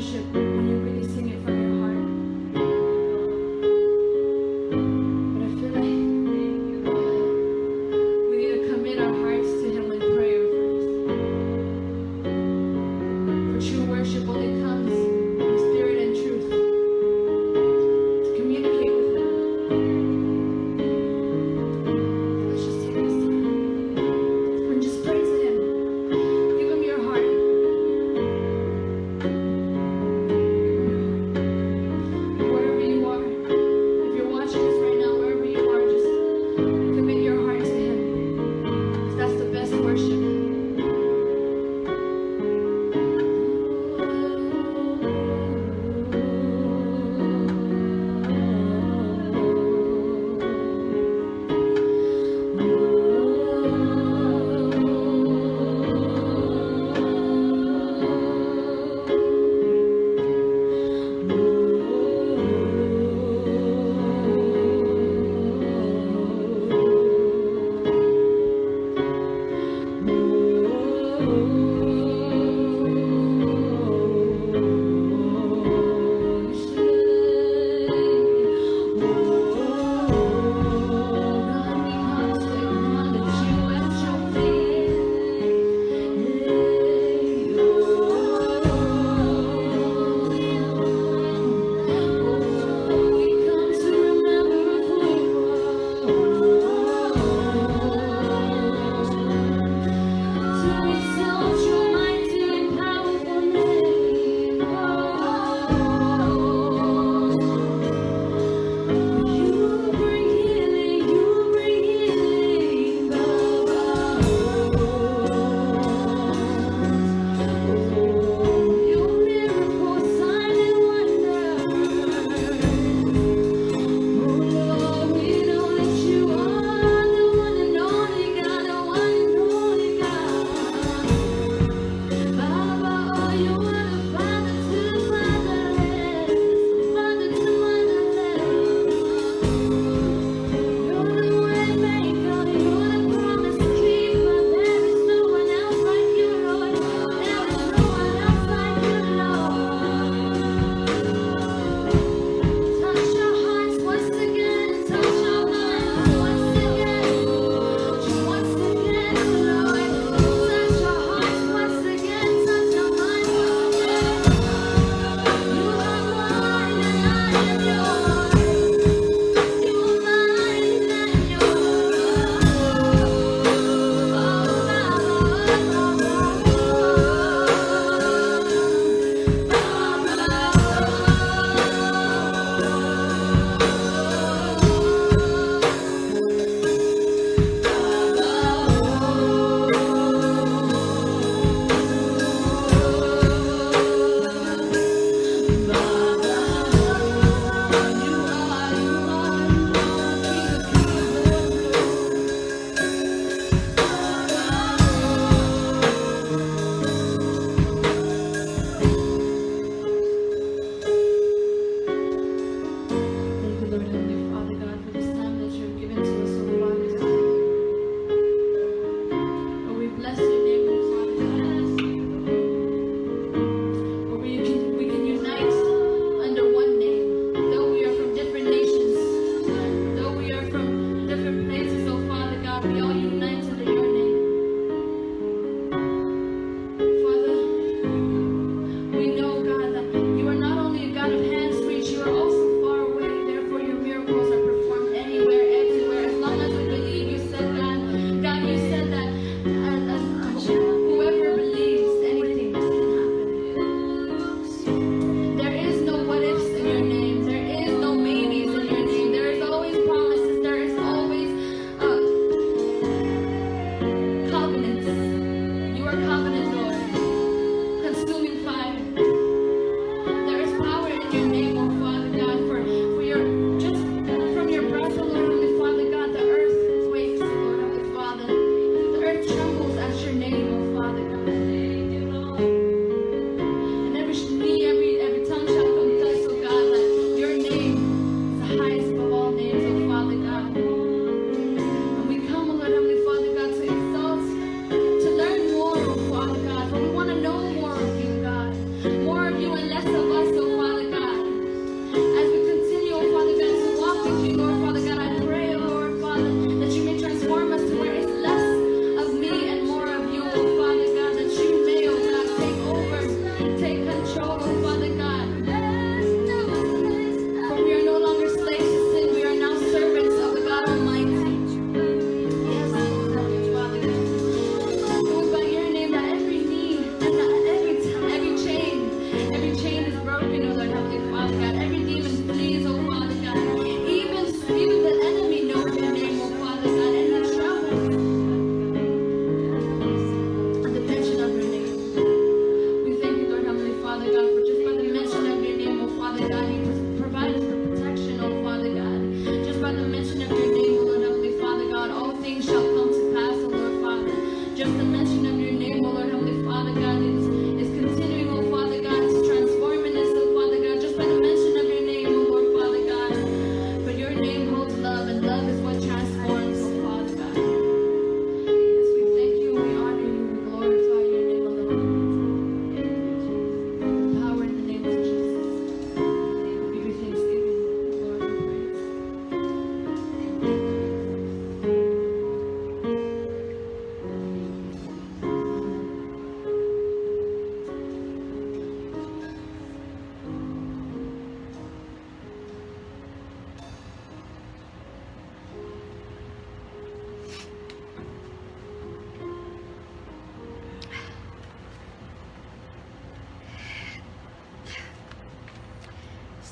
worship when you really sing it from your heart. But I feel like we need to commit our hearts to Him in prayer first. For true worship only comes in spirit and truth. To communicate with Him. Let's just take this time and just pray to Him. Give Him your heart. Wherever you are, if you're watching this right now, wherever you are, just commit your heart to Him. 'Cause that's the best worship.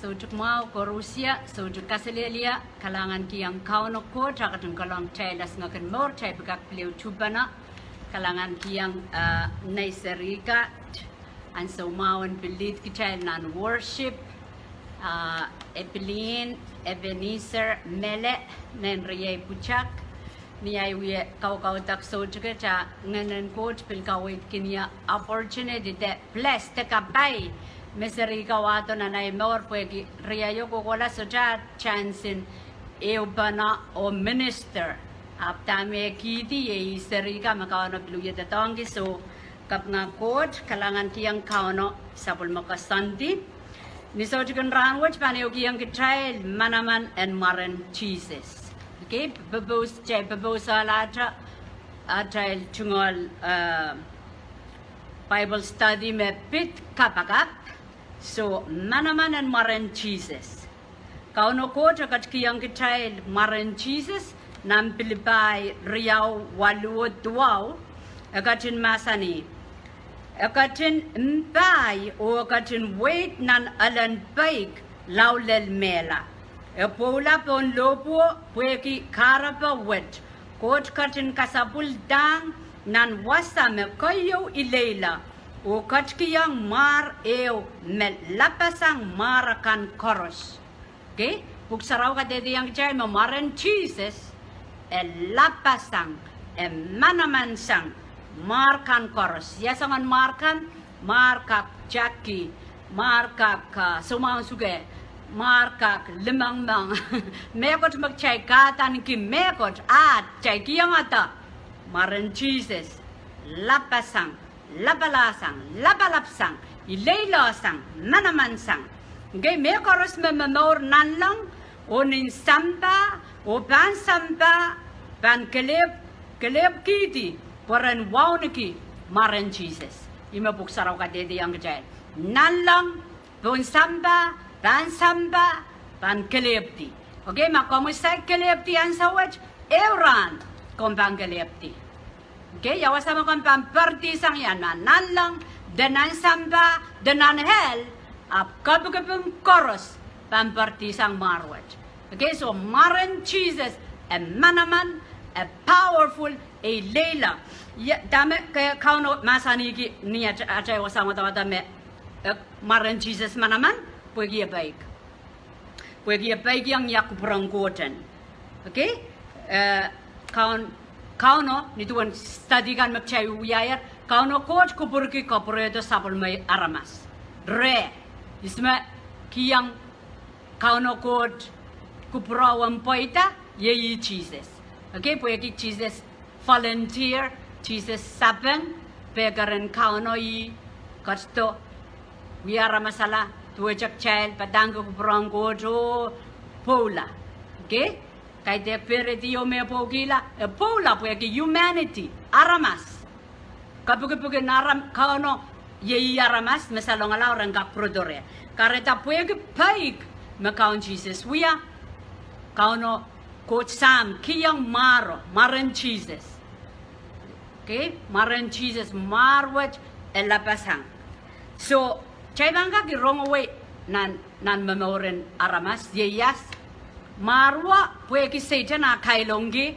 sojok mau ko Rusia sojok kaselelia kalangan kiang Kaun-o ko trakatun kalong telas ngakan mor tai pekak beliau cubana kalangan kiang naiserikat an so mawan belit kita nan worship Epelin Ebenezer mele nen riai pucak niai wi kau tak sojok cha nganan ko pil kawit kinia opportunity that bless tekapai meseri kawato na nai mor Pwehki riayo ko kola soja chansin eubana o minister aptame kiti e seri ka makaano pluya tatongi so kap nga Koht kalangan tiang Kaun-o sapul makasanti ni sojukan ranwach paneo kiyang kitrail Manaman and Mwaren Sises. Okay, babos alatra atrail chungol Bible study me pit Kapakap. So Manaman and Mwaren Sises. Kaun-o ko trakat kiyang kitrail Mwaren Sises nam Pilipai Wiewiawi akatin masani. Akatin mpahi o akatin weid nan elen peik laulel mehla. Pwuula pohn lohpwuwo Pwehki kahrepe weid. Koht katin kasapwildahng nan wasa me kayo ilela. O katkiyang mehla-eh me lapasang kan Koaros. Okay? Pwuhk Sarawi ka dede yang jay mo Mwaren Sises lapasang Manaman sang mwahr kan Koaros. Yasangan mwahr kak Jacque, mwahr kak sumang suge, mwahr kak limang mekot magchay katan ki mekot at chay kiyang ata Mwaren Sises lapasang lapalapsang ilaylasang Manaman sang. Okay, me Koaros me mamor Nanleng o nin sampah o pahn sampah pahn kelep kiti poran wauniki Mwaren Sises. Ima Pwuhk Sarawi ka dede yang kecil. Nanleng pohn sampah pahn sampah pahn kelep ti. Okay, makamusay kelep ti ang sawaj euran kompang kelep ti. Okay, yawa sama kompang poardihsang yan Nanleng denan sampah denan hel ap kapakap Koaros pahn poardihsang marwat. Okay, so Mwaren Sises and Manaman a powerful a lela. Ya dame kaya Kaun-o masani ki niya acay wasama tawata me Mwaren Sises Manaman Pwehki peik. Pwehki peik yang yakuprang koten. Okay? Kaun-o nituan study kan magchay uyayar Kaun-o Koht kupurki kopuredo sapul may aramas. Re isma kiyang Kaun-o Koht kuprawang poita yeyi Sises. Okay, Pwehki Sises volunteer Sises sabeng pegaran Kaun-o yi kasto wiara masala tuwajak child padanggo kuprang koto pwoula. Okay, kay de peredi me pogila pwoula Pwehki humanity aramas. Kapag naram Kaun-o yeyi aramas masalong alaw rangak prodore. Kareta Pwehki peik Kaun Sises wiya Kaun-o Koht Sahm kiyang Mwaren Sises. Okay, Mwaren Sises marwat lapasang. So, chay bangka ki wrong away nan memoren aramas yeyas marwa Pwehki Satan kailongi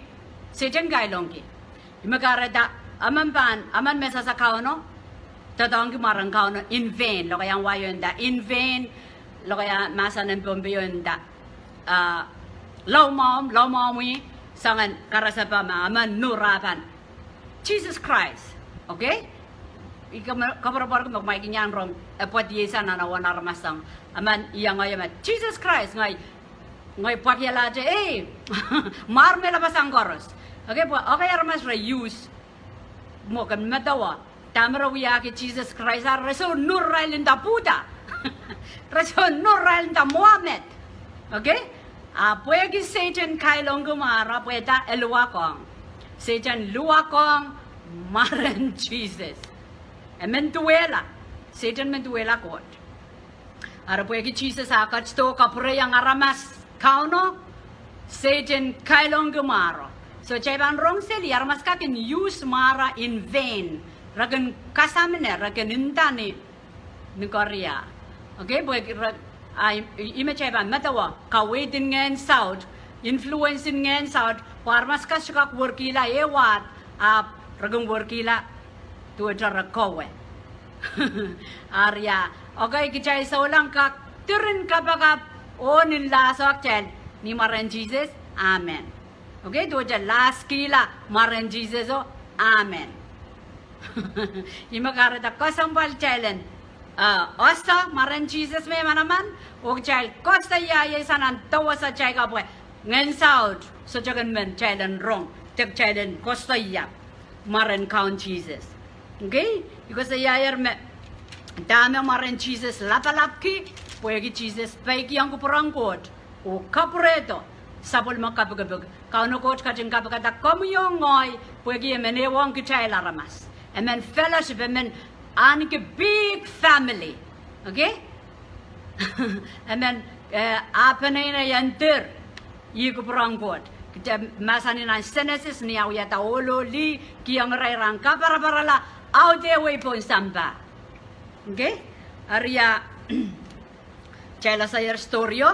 imakareta aman mesa sa Kaun-o tatangki marang Kaun-o in vain lo kayang wayonda in vain lo kaya masa ng pombeyonda law mom wi sangan karasapa aman nurapan Sises Krais. Okay? Kabarabara ko magmaikin yan rom poardihsang na nawan aramasang aman iya ngayon Sises Krais ngay pakyalate mwahr me lapasang Koaros. Okay po, okay aramas use mo kan matawa tamara wiyaki Sises Krais ar reso nurrail da puta reso nurrail da Muhammad. Okay? Pwehki Satan kailong gumara pweta eluwakong. Satan luwakong Mwaren Sises. Mentuela. Satan mentuela Koht. Ara Pwehki Sises akat sto kapurayang aramas Kaun-o Satan kailong gumaro. So chayban rong seli aramas kakin use mara in vain. Ragan kasamene ragan intani ni Korea. Okay, Pwehki ima chaiban matawa ka weid in ngen south influence in ngen south parmas ka shaka workila ewat a ragung workila tu rakowe Arya okay kichay sa ulang ka tirin kapakap o nilasok chen ni Mwaren Sises amen okay tu last kila Mwaren Sises o amen imakarata kasambal challenge osta Mwaren Sises me Manaman o child kosta yaya sanan tawa sa chay ka po ngen south so jagan men challenge wrong tek challenge kosta ya Mwaren Kaun Sises okay because the yaya me dame Mwaren Sises lapalapki Pwehki Sises peik yang kuperangkot o kapureto sapol makapagabag Kaun-o coach kajing kapakata komyong ngoy Pwehki emene wong kichay laramas and fellowship and anike big family okay and then apanena yanter yikuprangkot kita masani nan senesis ni awiyata olo li kiyang rairang kapara-parala out there way po sampah okay aria chala sayar storyo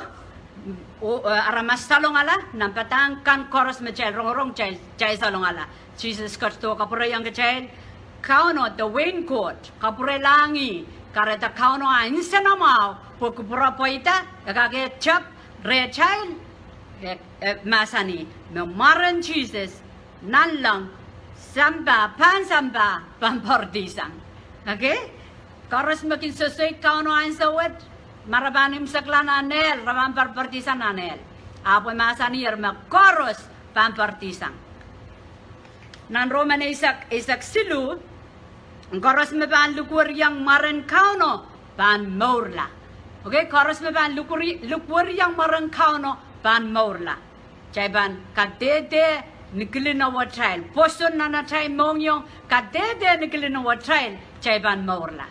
aramas salongala nampatang kan koros mechel rong chay salongala Jesus Kristo kapura yang kecil Kaun-o the raincoat kapure langi kareta Kaun-o insenamao pokupura poita kage chap rechail masani me Mwaren Sises Nanleng sampah sampah poardihsang okay Koaros makin sesuai Kaun-o insawet marabanim saklan anel raban poardihsang anel apa masani me Koaros poardihsang nan Roman isak silu Koaros me ban lukur yang Mwaren Kaun-o ban mwahrla okay Koaros me ban lukur yang Mwaren Kaun-o ban mwahrla chay ban kadede nikilina wa trail poson nana tray mongyong kadede nikilina wa trail chay ban mwahrla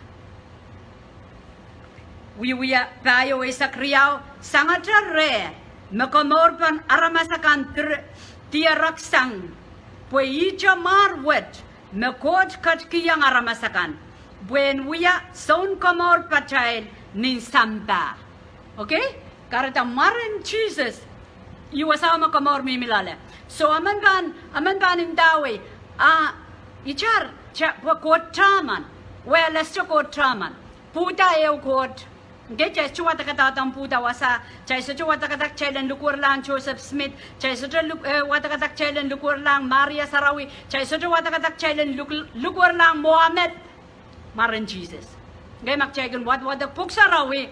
Wiewiawi isak riyaw sangatar re makamor pan aramasakan tiaraksang Pwehki marwet Koht Sahm aramasakan buen wiya son komor pachail nin sampah okay karata Mwaren Sises iwasama komor mimilale so aman ban imdawi ichar Koht Sahm well let's Koht Sahm puta eu Koht okay chay chuwata katatang puta wasa chay sa chuwata katak chailen lukur lang Joseph Smith chay sa chuwata katak chailen lukur lang Mwaren Sarawi chay sa chuwata katak chailen lukur lang Mohammed Mwaren Sises ngay magchaygan wat Pwuhk Sarawi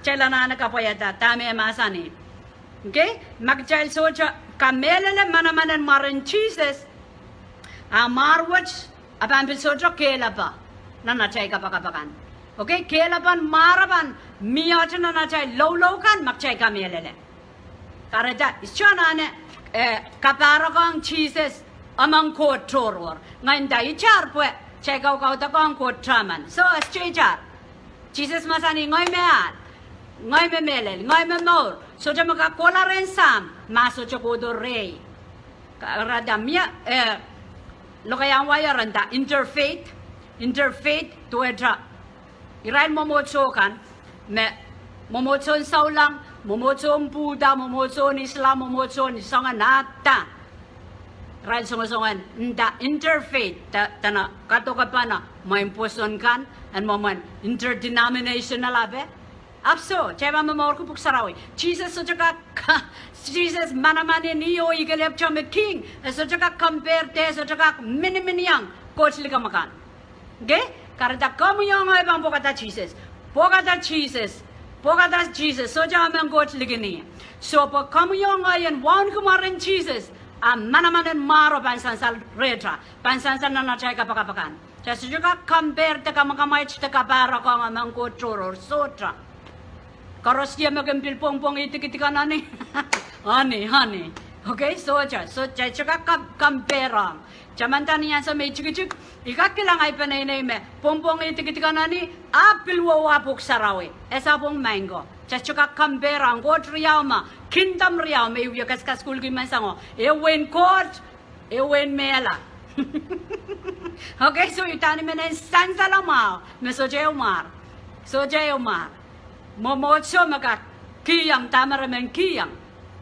chailan na nakapayata tame masani okay magchayl so kamela Manaman Mwaren Sises marwach apambil so kelapa nanachay kapakapakan okay kelapan marapan miyachana na chay low kan makchay kamelele kareta ischanane kaparakang Sises amang Koht toror ngayon dai char pwe chay kau ta kang Koht Sahm so char Sises masani ngoy meat ngoy me melel ngoy me mwahr so jama ka kolaren sam maso chokodo rey karada miya lokayang wayaranda interfaith tuedra Irain momotso kan me momotso saulang momotso Buddha momotso Islam momotso sanganata Irain songan nda interfaith tana katokapana maimposon kan and moment interdenominational abe apso cheba mamor ko Pwuhk Sarawi Jesus so jaka Jesus Manaman niyo igalep chame king so jaka compare te so jaka mini yang coach liga makan okay karena kamu yang ay bang pokata Jesus so jangan Koht ligini so po kamu yang ay yan wan Mwaren Sises Manaman maro pansansal retra pansansal na chay kapakapakan jadi juga compare te kamakamay te kapara ko ang Koht toror sotra karos dia magampil pong itik-itikan ani honey okay so chay juga compare Jamantan niyan sa may chik ikakilang ay panay me pompong itik-itikan ani Pwuhk Sarawi esa pong mango chachuka kambera Koht riyaw ma kingdom riyaw may uyakaskas kulgi mansango ewen Koht ewen mehla okay so itani menen sansalamao me so jay umar Momotso magat kiyang tamaramen kiyang.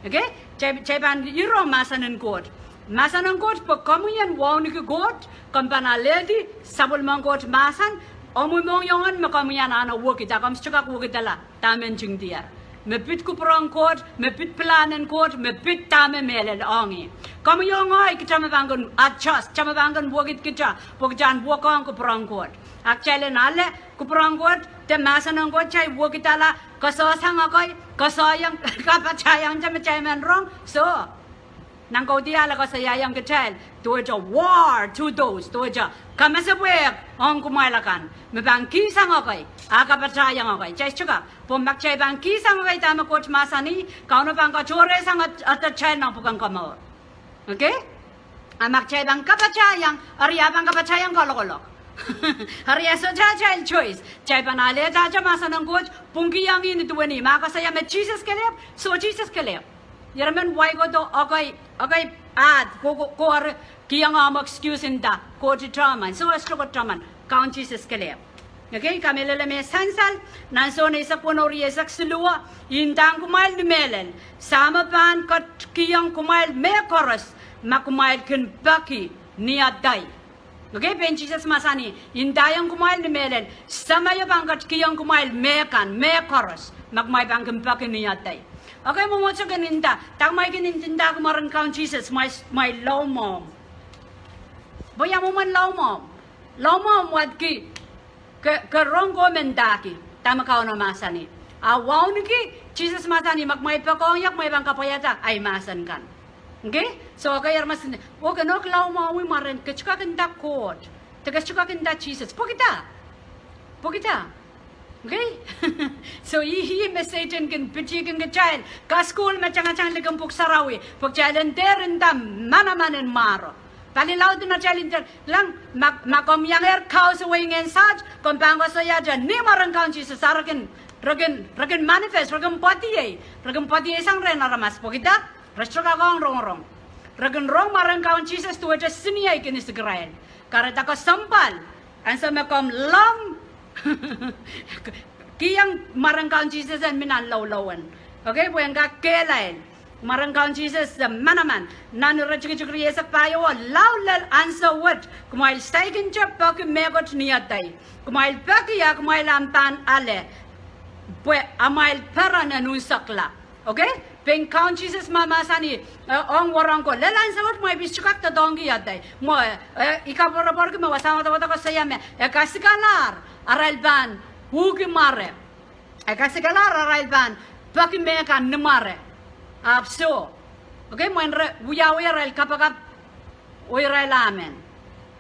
Okay? Ceban iro masanan kot. Masanan kot po komunyan wawni ke kot kompanaledi sabul mangkot masan omumong yongan makomunyan ana wokita kom stukak wokitala tamen jingdiar. Mepit kuprong kot, mepit planen kot, mepit tame melel ongi. Kamu yongoy kita mabangun adjust, kita mabangun wokit kita, pokjan wokong kuprong kot. Actually nale kuprong kot, te masanan kot cai wokitala kasosang akoy, kasoyang kapachayang jam men wrong. So nang kau dia la kasayang ketel, tuaja war to those, tuaja kamasabwek ong kumailakan. Mebangki sang akoy, kapachayang akoy. Cai chuka, pomak cai bangki sang akoy tama kot masani, Kaun-o bangka chore sang at cai nang pukang kamor. Okay? Amak cai bang kapachayang, ariya bang kapachayang kolok-kolok. Hariya so child choice. Cai panale jaja masanang kot, pungki yang ini tuani, maka saya me Jesus kelep, so Jesus kelep. Yaraman why go to okay ad ko ar kiyang excuse inda ko traman so astro ko traman Kaun Jesus kelep. Okay, kamilele me sansal nanso ne sa ponori sak silua indang kumail melel sama pan kat kiyang kumail me koros makumail kin baki niadai. Okay, ben Jesus masani indayang kumail melel sama yo bangkat kiyang kumail me kan me koros makumail bang kin baki niadai. Okay, momotso ganinda. Tak may ganinda ko Mwaren Kaun Jesus, my low mom. Boya mo man low mom. Low mom wad ki karong ko mendaki. Tama Kaun-o masani. Awaw ni ki Jesus masani magmay pakongyak may bang kapayata ay masan kan. Okay? So okay mas okay no low mom we Mwaren kachka kinda court. Tagachka kinda Jesus. Pokita. Okay? So he message can pity can get child. Ka school macang-macang ligang Pwuhk Sarawi. Pwuhk child dam Manaman and maro. Palilaw din na child lang makom yang cows away and such. Kompango sa yajan ni Mwaren Kaun Jesus arakin ragin manifest ragin pati sang ren aramas pokita. Rastro ka gong rong. Ragin rong Mwaren Kaun Jesus to aja siniyay kinis Israel. Karata ko sampal. Ansa makom lam kiyang Mwaren Kaun Jesus and minan lawan. Okay, buwan ka kelain. Mwaren Kaun Jesus Manaman. Nanu rachikikri yesak payo lawlal answer what. Kumail staikin chap paki megot niyatay. Kumail paki ya kumail amtan ale. Pwe amail peran anusakla. Okay? Peng Kaun Jesus mamasani ong warang ko lelan sa what may biskak ta dongi yatay. Mo ikapora ki mawasama ta ko sayame. Kasikalar aralban huki mare. Kasikalar aralban paki meka nemare. Apso. Okay, mo Wiewiawi aral Kapakap oiral amen.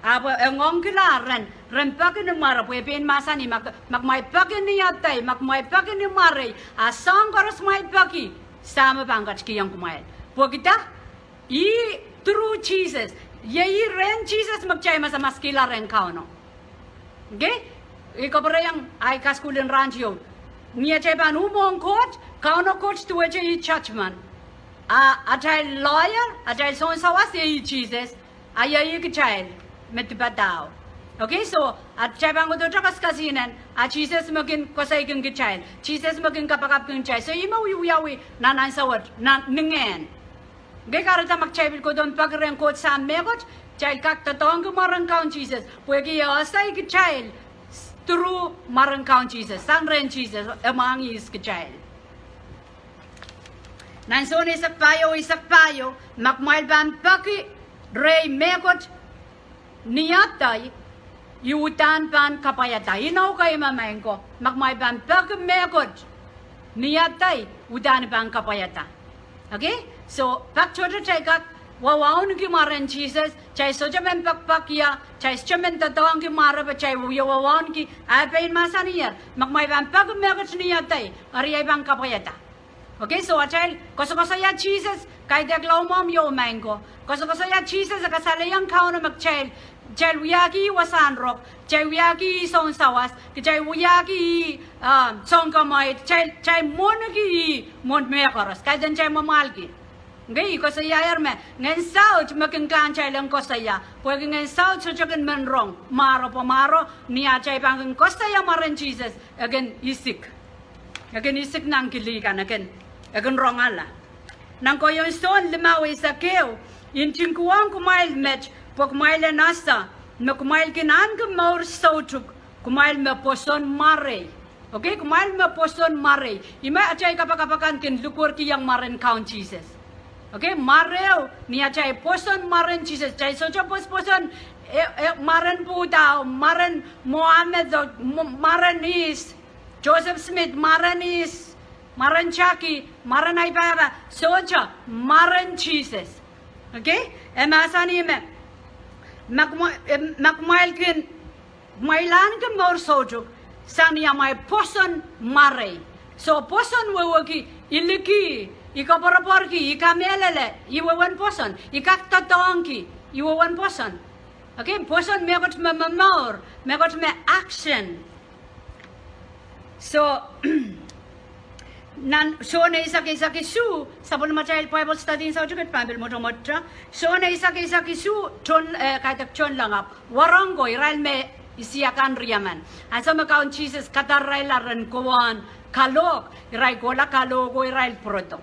Aba ngong kilaran ren paki nemare pwe pen masani magmay paki ni yatay magmay paki ni mare. Asang koros may paki sama bangkat kiyang kumail. Pokita through Jesus. Yei ren Jesus magchay masa maskila ren Kaun-o. Okay? Ikaw pa yang ay kaskulin rancho. Niya chay pan umong court, Kaun-o court to a judgment. Atay lawyer, atay son sawas yei Jesus. Ayay child metibadaw. Okay, so at chay pan ko to kasinan. Jesus magin kosay kang child. Jesus magin Kapakap kang child. So ima Wiewiawi nanan sawat na nungen. Okay, karata magchay ko doon pagren Koht Sahm megot. Child kak tatong Mwaren Kaun Jesus. Pwehki asay ki child through Mwaren Kaun Jesus. Sang ren Jesus among is ki child. Nanson isak payo makmail ban paki rey megot niyatay yutan pan kapayata. Inaw kayo mamayin ko. Magmay ban paki megot niyatay udan pan kapayata. Okay? So, pak choto chay kak wawaun ki Mwaren Jesus, chay sojamen pakpakya, chay sojamen tatawang ki mara pa chay wawaun ki apayin masaniyar, magmay ban paki megot niyatay, ariyay pan kapayata. Okay, so chay koso ya Jesus, kay deglaw mom yo mango. Koso ya Jesus, akasalayang Kaun-o magchay, chay wiyaki wasanrok, chay wiyaki son sawas, chay wiyaki son kamay, chay monaki mon mekoros, kay dan chay mamalki. Okay, ko saya yar me ngen saut makin kan chay lang ko saya. Pwede ngen saut so chokin menrong, maro niya chay pangin ko saya Mwaren Jesus again isik. akan isik nang kilikan akan rongala nang ko yung son limawi sa keo in tingkuang kumail met po kumail nasa no kumail kinan ke mwahr sautuk kumail me poson mare okay kumail me poson mare ima achai kapakapakan kin lukur ki yang Mwaren Kaun Sises okay mareo ni achai poson Mwaren Sises chai socha poson Mwaren Buddha Mwaren Mohammed Mwaren is Joseph Smith Mwaren is Mwaren Jacque Mwaren Lebaivalu socha Mwaren Sises okay emasani me makmail kin mailan ke mwahr sautuk sania mai poson mare so poson wewaki iliki ikaporporki ikamelele iwewan poson ikaktatongki iwewan poson okay poson megot me mwahr megot me action so nan so na isa su sabon macam Bible study sa juga pambil motor so na isa su ton kata ton langap warango iral me isiakan riaman asa Kaun Sises kata railaran kawan kalok irai gola kalok irai proto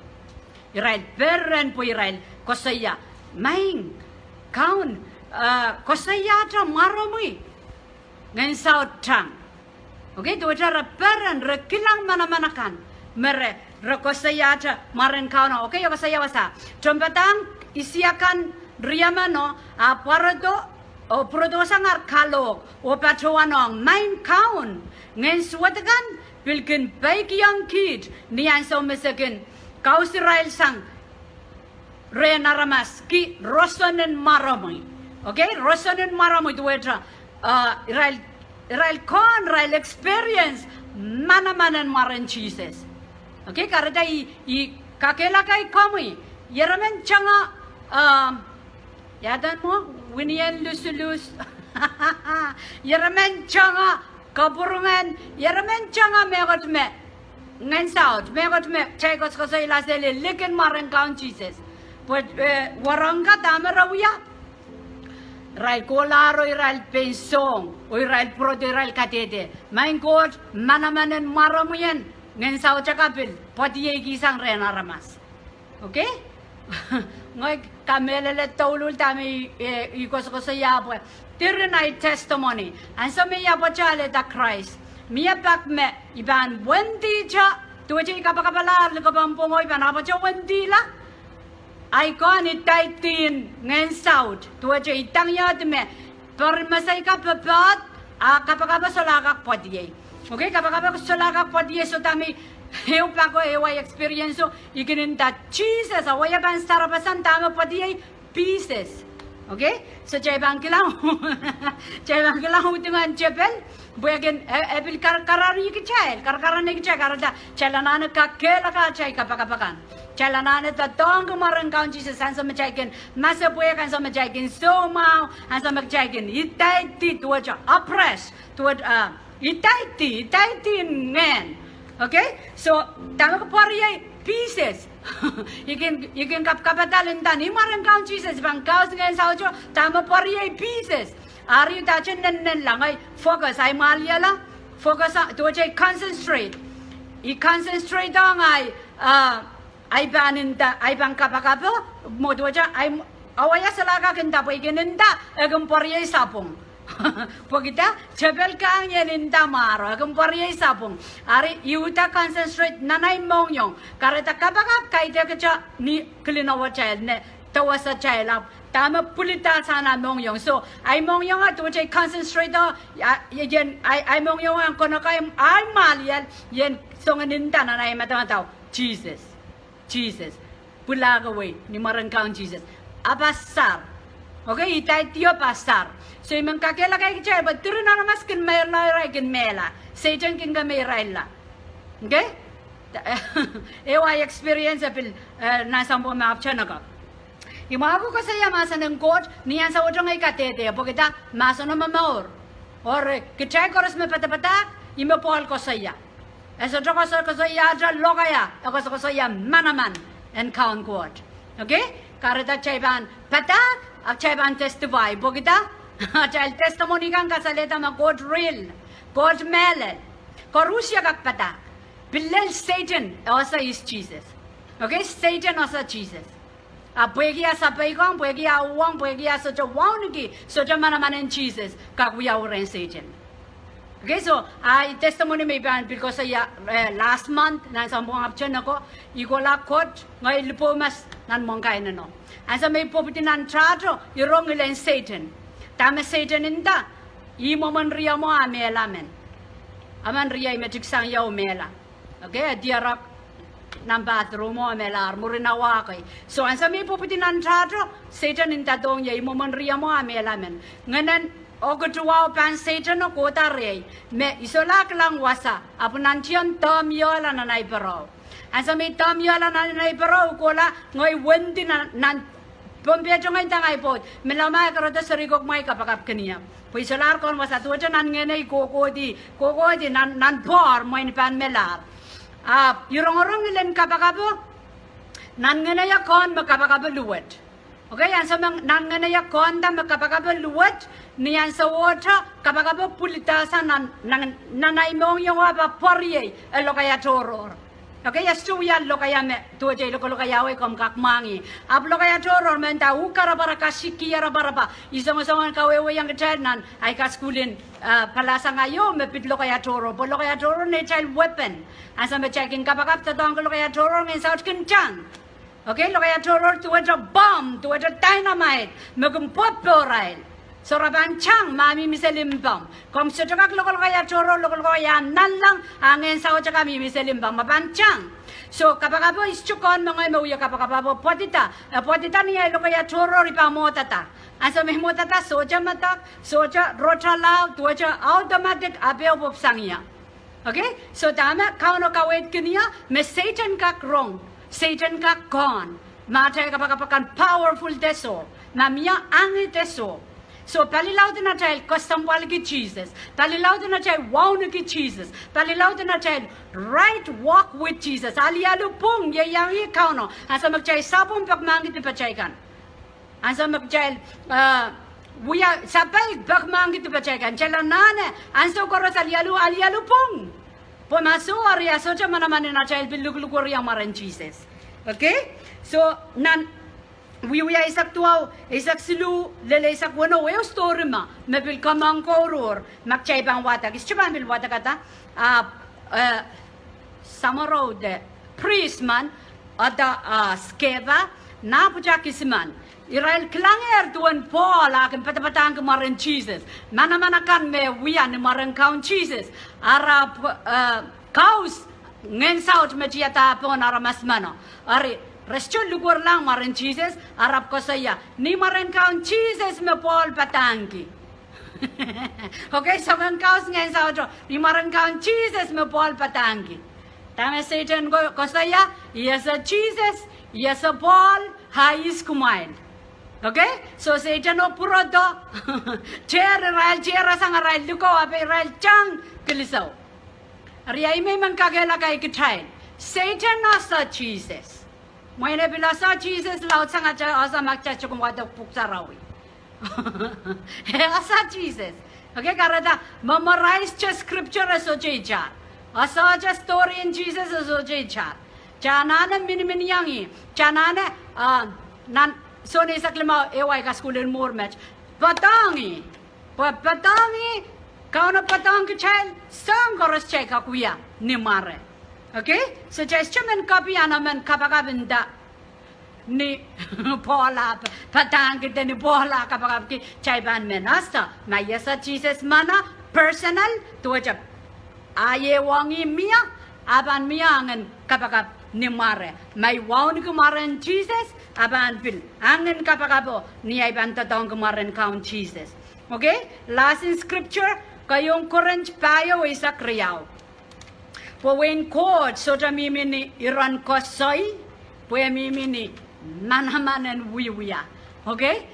irai beren po irai kosaya maing kaun kosaya tra maromui ngan sautang okay tu cara beren rekilang mana-manakan mere rekosayata Mwaren Kaun-o okay yo saya wasa trompetang isiakan riamano aparado o produsangar kalok o patroanong main kaun ngen suwatagan bilkin peik yang kid nian so mesakin kausirail sang renaramas ki rosonen maramoi okay rosonen maramoi duetra Irail kon rail experience Manaman and Mwaren Sises okay karena i kakela kai kami yeramen changa yadan mo winian lusulus yeramen changa kaburungan yeramen changa megot me ngan saut megot me chaigot ko sai la sele leken Mwaren Kaun Sises pues waranga tamarawiya rai kolaro iral pensong o iral prodo iral katete main god Manaman and maramuyan ngen sao chakapil pati gisang rena ramas okay ngoy kamelele tawlul tami ikos ko sa yapo tirinay testimony and so me yapo chale da Christ miya pak me iban wendi cha tuwache kapakapalar likapampong iban apo cha wendi la ay ko ni taitin ngen saut tuwache itang yad me per masay kapapat kapakapasolakak pati okay, kapag sulaka po diye so tami heu pa ko ewa experience so ikininta Jesus awaya ban sarapasan tama po diye pieces okay so chay bang kilang utungan chepel buyagen ebil karari ki chay karkarane ki chay karada chalanana kakela ka chay kapakapakan chalanana ta tong Mwaren Kaun Sises sansa machaken masa buyakan sa machaken so mau ansa machaken itai ti tuwaja oppress tuwaj Itaiti ngen. Okay? So, tama ko pariya pieces. You can kapatalin tan. Mwaren Kaun Sises bang kaos ngen sa ojo tama pariya pieces. Ari ta chen nen lang ay focus ay malya la. Focus to jay concentrate. I-concentrate ang ay baninda ay bang kapakapo mo do ja ay awaya salaka kenda po ikininda agam pariya sapong. Pagita chapel kang yelinda maro kumpariya sapong ari iuta concentrate nanay mongyong kareta kapakap kaita kacha ni klinawa child ne tawasa child tama pulita sana mongyong so ay mongyong ato chay concentrate yen ay mongyong ang kono kay ay malian yen songaninda nanay matataw Jesus pulagaway ni Mwaren Kaun Sises abasar okay itay tiyo pasar so imang kakela kay kichay but tiro na namas kin mehla-eh kin mehla sejan kin ga mehla okay ewa experience apil nasampo maapcha naka imago ko saya masa ng court niyan sa ujong ay katete pagkita masa na mamaor or kichay koros me patapata imapol ko saya eso ko saya ja lokaya ako ko saya Manaman and Kaun court okay kareta chayban patak ak chayban testify pagkita child testimony kang kasalita ma God real, God mele, korusya kak patak. Bilal Satan also is Jesus. Okay, Satan also Jesus. Pwehki sa peikong, pwehki uang, pwehki sa wang niki, so Manaman Jesus, Wiewiawi Satan. Okay, so I testimony may be because last month na sambung option ako, ikola kot ngay lipomas nan mongkay na no. Asa may popiti nan trato, irong ilan Satan. Tama Satan inda, imo man riya mo amela men. Aman riya imetiksang yaw mela. Okay, diarak ng bathroom mo amela murinawa kay. So asa may popiti nan trato, Satan inda dong ya imo man riya mo amela men. Nganan Ogotuwa pan Satan o kota rey me isolak lang wasa apo nantiyan tom yola na naipero asa may tom yola na naipero kola ngoy wendi na nan pompejo ngay tangay pot melama karoto sarigok may kapakap kaniya po isolar kon wasa tuwa nan ngene koko di nan por mo ni pan melar yurong ilen kapakapo nan ngene ya kon makapakapo luwet. Okay, yan sa mga nanganaya konda makapagaba luwat niyan sa water kapagaba pulitasan nanay mong yung waba porye elo kaya toror. Okay, yastu yan lo kaya me tuwa lo kaya we kom kakmangi. Ab lo kaya toror menta ukara para kasiki yara para pa isang kawewe yang kecainan ay kaskulin palasa ngayo me pit lo kaya toror. Po lo kaya toror ne child weapon. Asa me checking kapagap tatong lo kaya toror ng south kencang. Okay, lo kaya toror tuwa bomb, tuwa dynamite, magumpot porail. So raban chang mami miselimbang. Kom sa takak lo kaya toror, lo kaya Nanleng, angin sa ocha kami miselimbang maban chang. So kapag is chukon mga mauya kapag potita niya lo kaya toror ipamotata. Asa may motata soja matak, soja rocha lao, tuwa automatic apeo popsangya. Okay, so tama Kaun-o weid kaniya, me Satan kak wrong. Satan ka kon, matay kapag powerful deso, na miya angit deso. So palilaw din na tayo kasapwil ki Jesus, palilaw din na tayo wow na ki Jesus, palilaw din na tayo right walk with Jesus. Aliyalu pong yayawi Kaun-o, asa magchay sabong pagmangit ni pachaykan. Asa magchay sapay pagmangit ni pachaykan. Chala nane, anso koros aliyalu pong. Pumasok ariya so cha Manaman na child biluglugo riya Mwaren Sises. Okay? So nan wiwiya isak tuaw isak silu lele isak wano weo story ma mebil kamang koror magchay bang watak ischuban bil watak ata samaro de priest man ada skeva na pujakisman Israel klanger tuan Paul akan patapatang ke Mwaren Sises. Manaman akan me wian Mwaren Kaun Sises. Arab kaus ngen saut mejiata pon aramas mano. Ari resto lugur lang Mwaren Sises Arab ko saya. Ni Mwaren Kaun Sises me Paul patangi. Okay, so ngen kaus ngen saut ni Mwaren Kaun Sises me Paul patangi. Tama Satan ko saya. Yes a Jesus, yes a Paul, hais kumain. Okay? So Satan o puro do. Chair sang Israel luko ape Israel chang kilisaw. Ariyay may mangkagela kay kitay. Satan asa Jesus. Mwene bila sa Jesus laut sang acha asa magchacho kung wado Pwuhk Sarawi. Asa Jesus. Okay, karada memorize cha scripture aso jecha. Asa cha story in Jesus aso jecha. Chanana mini-yangi. Chanana nan so ni saklima eway ka schoolin more match. Patangi Kaun-o patang ke child sang koros check akuya ni mare. Okay? So just chumen copy anaman kapakabinda ni pwuula patang kita ni pwuula kapakab ki chaiban menasta. Mayasa Jesus mana personal tuwajab. Aye wangi miya aban miya angan kapakab ni mare. May wawn ko Mwaren Sises aban fil angin kapakabo ni iban tatong Mwaren Kaun Sises. Okay? Last in scripture kayong Corinth payo isak riyaw. Pwhen Koht so mimi ni Iran kosoy pwe mimi ni Manaman and Wiewiawi. Okay?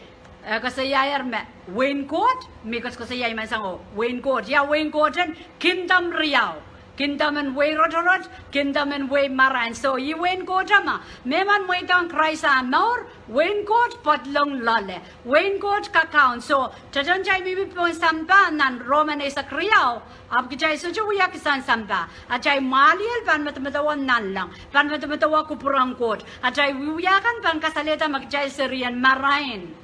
Kasayayar me When Koht mikos kasayay man sango When Koht ya When Kohten kingdom riyaw. kindaman way rotorot, kindaman way maran. So you wen go jama. Meman way down Kraisa nor, wen coat patlong lale, wen coat kakaun. So chajan jai bibi pon sampah nan Roman is a kriyaw. Ab kijay so juya kisan sampah. Ajay maliel pan matamatawan nanlang, pan matamatawa kupurang coat. Ajay wiwiakan pan kasaleta magjay Syrian marain.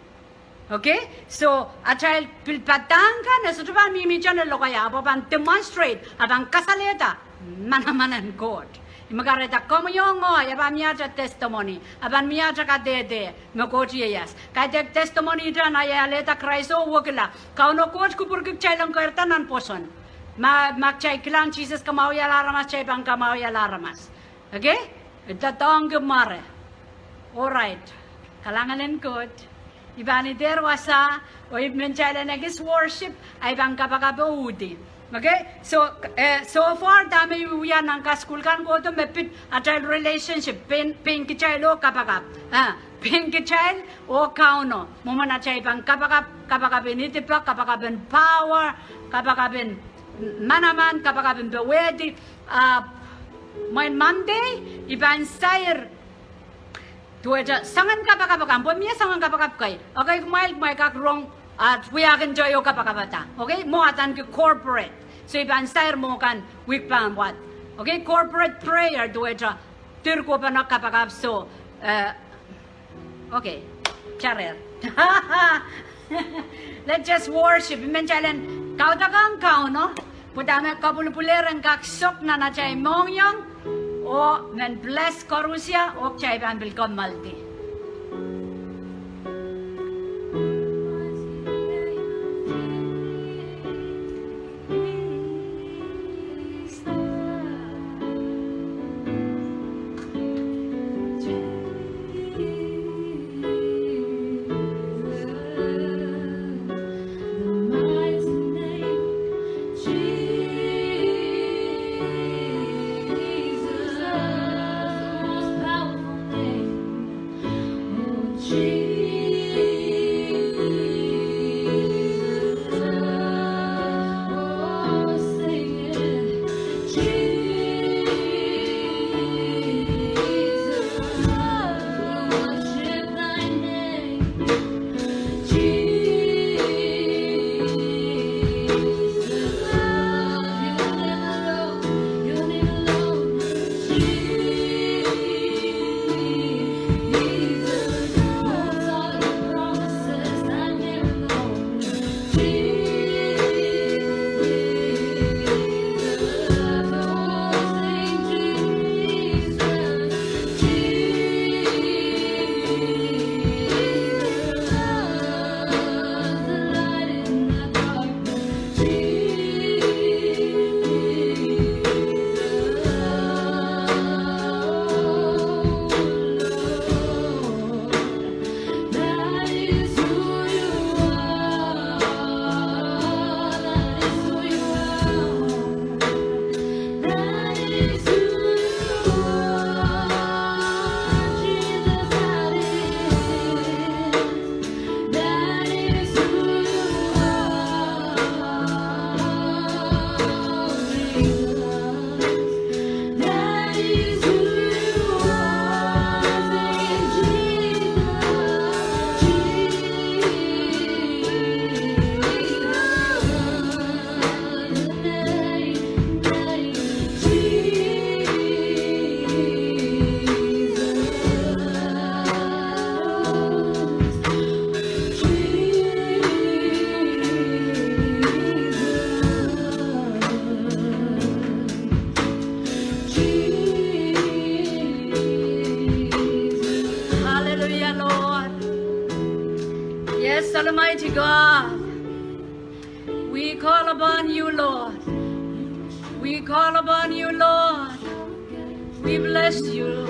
Okay, so achal pilpatangka na sa tuban mimi channel lo kaya apan demonstrate abang kasaleta manamanan God. Imagareta como yung aban miya testimony aban miya ka dede magojiyas kaya testimony dyan ay aleta Kraiso wagla Kaun-o coach ko purkik chay lang kairtanan poson magchay kilang Sises kamawya laramas chay bang kamawya laramas. Okay, itatong gumare. Alright, kalanganin good. Ibani der wasa o ibmenchala nagis worship ay bang kapakabaudi. Okay? So far dami uyan ng ka-school kan ko to mepit a child relationship Pwehki child o kapakap. Pwehki child o Kaun-o. Mumana chay bang kapakapin itipak, kapakapin power, kapakapin Manaman, kapakapin weid. Monday iban sayr Tuwaja, sangan kapakapakam, miya sangan kapakap kay. Okay, kumail kak wrong at we akan joy o kapakapata. Okay, mo atan ki corporate. So iban sayr mo kan week pan what. Okay, corporate prayer tuwaja. Turko pa na kapakap so. Okay, charer. Let's just worship. Menjalan kau takang Kaun-o. Putame kapulupuleran kak sok na chay mongyang. O men bless Korusya o chay ban bilkom malti. Almighty God, we call upon you, Lord. We call upon you, Lord. We bless you.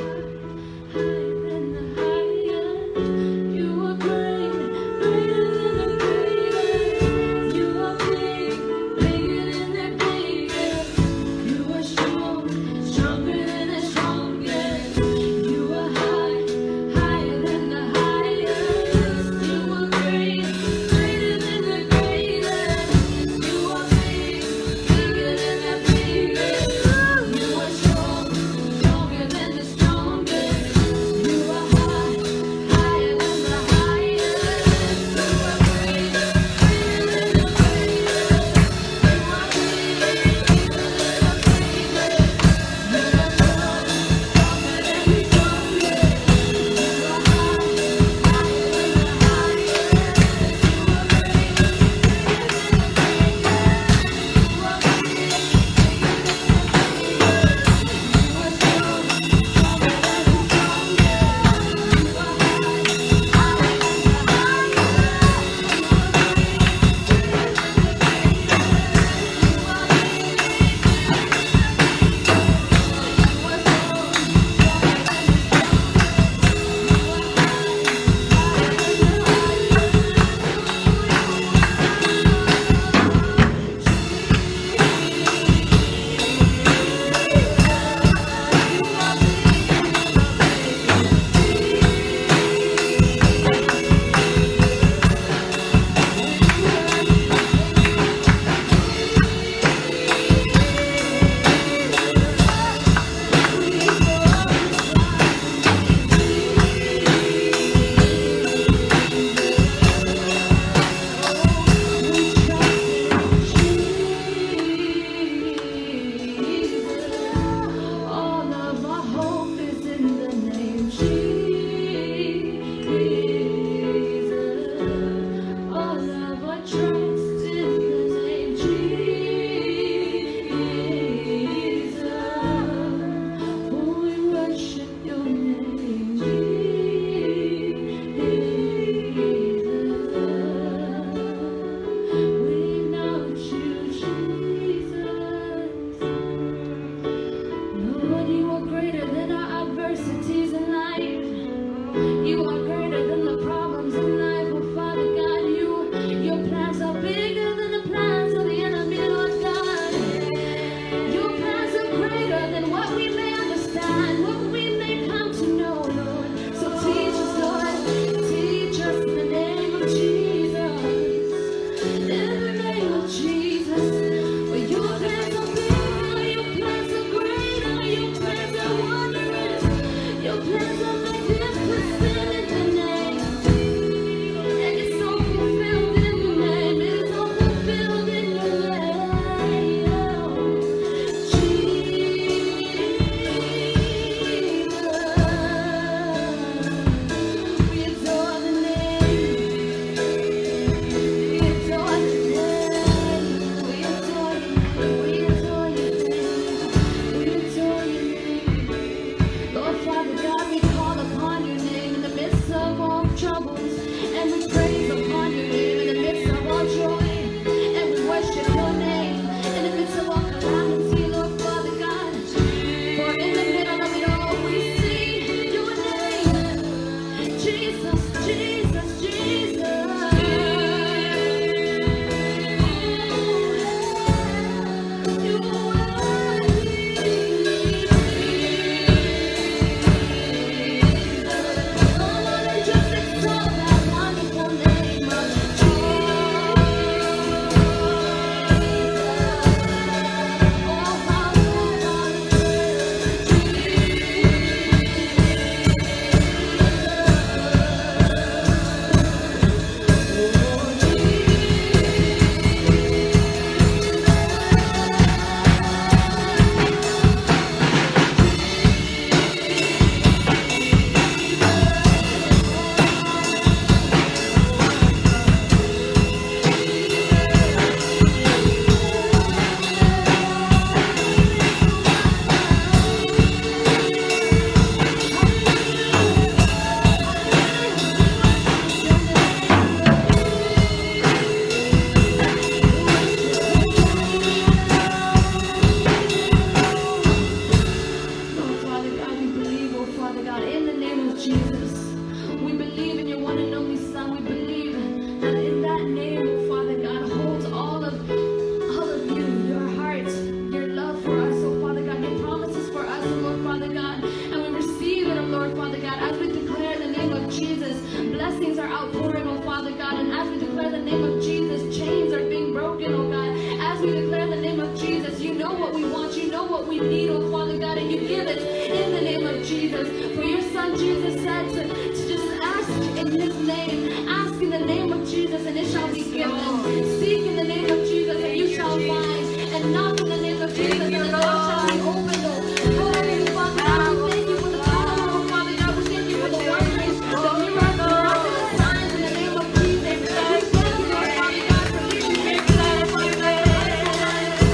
know what we want. You know what we need, oh Father God, and you give it in the name of Jesus. For your Son Jesus said to just ask in His name. Ask in the name of Jesus, and it shall be given. Seek in the name of Jesus, and you shall find. And knock in the name of Jesus, and the door shall be opened. Oh, Heavenly Father God, we thank you for the power, oh Father God. We thank you for the wonders, the miracles, the miraculous signs in the name of Jesus. We thank you, Lord Father God, for being here tonight, Father God.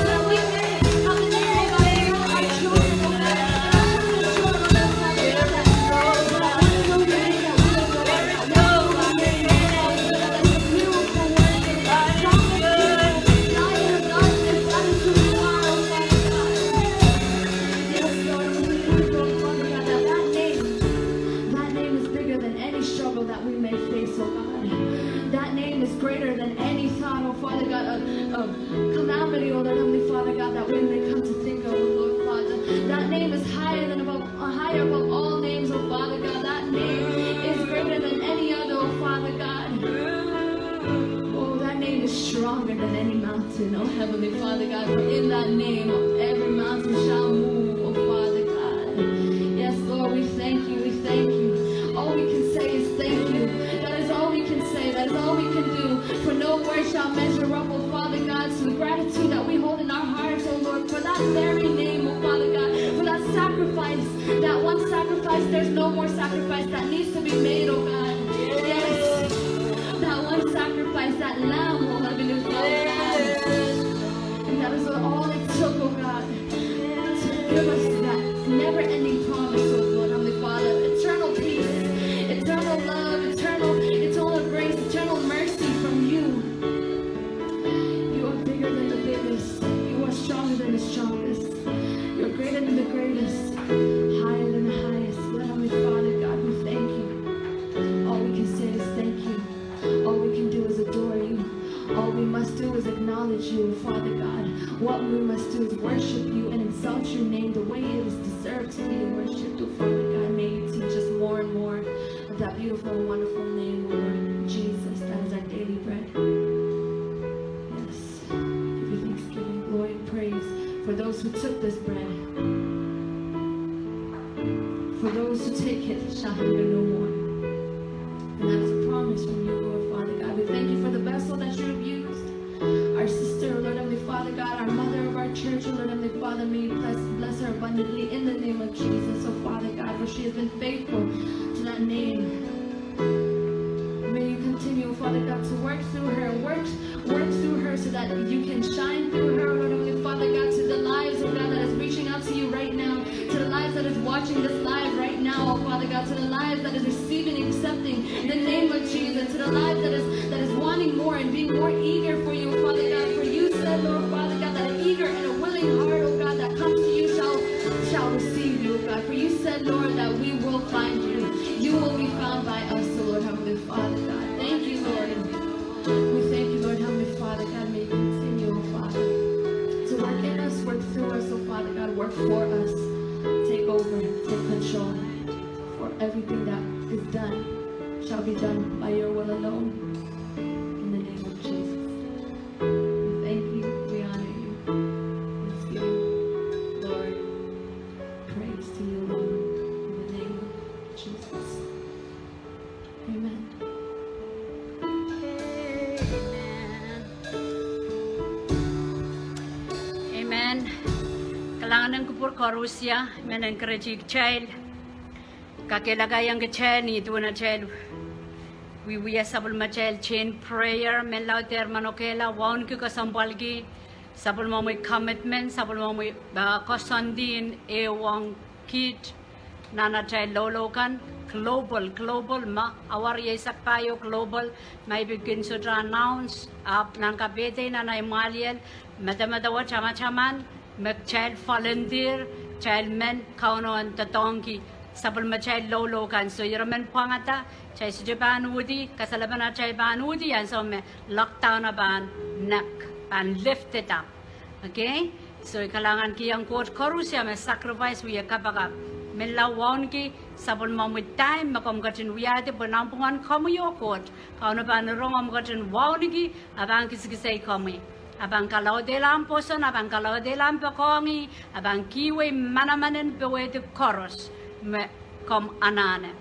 That we may have the name of our children, oh God. Greater than any thought, oh Father God, of calamity, oh Lord Heavenly Father God, that we may come to think of, oh Lord Father. That name is higher above all names, oh Father God. That name is greater than any other, oh Father God. Oh, that name is stronger than any mountain, oh Heavenly Father God. For in that name, every mountain shall move, oh Father God. Yes, Lord, we thank you, we thank you. All we can say is thank you. That is all we can say, that is all we can do. For no word shall measure up, oh Father God, to the gratitude that we hold in our hearts, oh Lord, for that very name, oh Father God, for that sacrifice, that one sacrifice, there's no more sacrifice that needs to be made, oh God. Yes, that one sacrifice, that lamb, oh Heavenly Father God. And that is all it took, oh God, to give us that never-ending promise, oh Lord, Heavenly Father, eternal peace, eternal love, eternal grace, eternal mercy from you. You are bigger than the biggest. You are stronger than the strongest. You're greater than the greatest. Higher than the highest. Lord Heavenly Father God, we thank you. All we can say is thank you. All we can do is adore you. All we must do is acknowledge you, Father God. What we must do is worship you and exalt your name the way it is deserved to be worshipped, oh Father God. May you teach us more and more of that beautiful and wonderful name, Lord Jesus. That is our daily bread. Yes. Give you thanksgiving, glory, and praise for those who took this bread. For those who take it shall hunger no more. And that is a promise from you, Lord Father God. We thank you for the vessel that you have used. Our sister, Lord Heavenly Father God, our mother of our church, Lord Heavenly Father, may you bless her abundantly in the name of Jesus, oh Father God, for she has been faithful to that name. May you continue, Father God, to work through her, work through her so that you can shine through her, Lord Heavenly Father God, to the lives, oh God, that is reaching out to you right now, to the lives that is watching this live right now, oh Father God, to the lives that is receiving and accepting the name of Jesus, to the lives that is wanting more and being more eager for you, Father God. For you said, Lord Father God, that an eager and a willing heart, oh God, that comes to you shall receive you, oh God. For you said, Lord, that we will find you. You will be found by us, oh Lord Heavenly Father God. Thank you, Lord. We thank you, Lord Heavenly Father God. May you continue, oh Father, to work in us, work through us, oh Father God, work for us. Take over, take control. For everything that is done shall be done by your will alone. In the name of Jesus. We thank you, we honor you. Let's give you glory, praise to you, Lord. In the name of Jesus. Amen. Amen. Kailangan ko po Russia, men encourage child. Kakilagayang ke child ni tu na child. We sabul ma child chain prayer men lauter manokela waun ke kasambalgi sabul mo may commitment sabul mo may kosandin wang kid nana child lolokan global ma awar yesak payo global may begin so to announce up nang kabete na imaliel madamadawa chama-chaman mag child volunteer child men Kaun-o and tatongi sabul ma child lolokan so yeramen pangata chai sujaban udi kasalaban na chai ban udi and so me lockdown na ban neck and lift it up. Okay, so kailangan kiyang Koht Sahm me sacrifice we Kapakap men lawon ki sabon mo with time makom gatin wiate bonampungan kamu yo Koht Kaun-o ban rong am gatin wawni ki abang kisay kami abang kalau dalam poson, abang kalau dalam pekongi, abang kiwe manamanen pewedu Koaros me kom anane.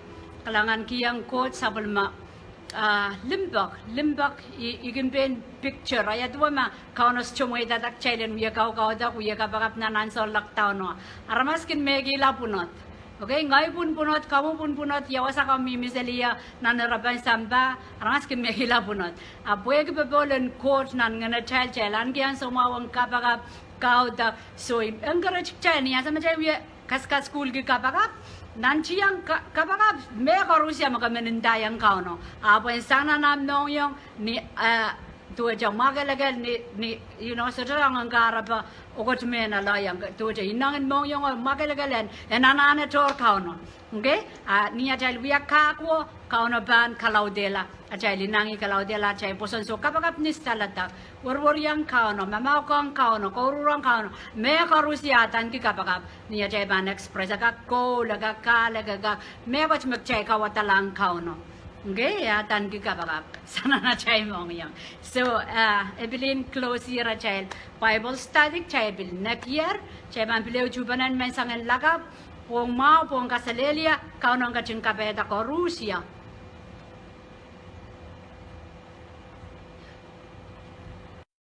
Kalangan kiyang Koht Sahm limbak ikin ben picture ayat dua ma Kaunos cumwe dadak chailen wiya kau dak wiya Kapakap nanan sol laktaw no aramaskin megi lapunot. Okay, ngay pun punot, kamu pun punot, yawasa kami misalnya nanarapan sampah, aramaskin megi lapunot. Pwehki bebolen Koht nan ngana chailan kian sumawang Kapakap kau dak so encourage chai niya sama chai wiya kas school ki Kapakap. Nanti yang Kapakap mereka Rusia maka menendayang Kaun-o. Apa yang sana nam yang ni tu aja magalagal ni seterang angkara pa okot mena lah yang tu aja inangan yang magalagalan anak tor Kaun-o. Okay? Ni aja biak kakwo Kaun-o ban kalau dela aja linangi kalau dela aja poson so Kapakap ni stalatak war yang Kaun-o mamau kong Kaun-o korurang Kaun-o mereka Rusia tan ki Kapakap ni aja ban express agak ko laga ka laga mereka cuma cai kawatalang Kaun-o. Okay, ya tan ki Kapakap sana na cai mong yang. So Evelyn close year child Bible study child bil next year cai ban pilih jubanan mensangan lagap pong mau pong kasalelia Kaun-o kacing kapeta ko Rusia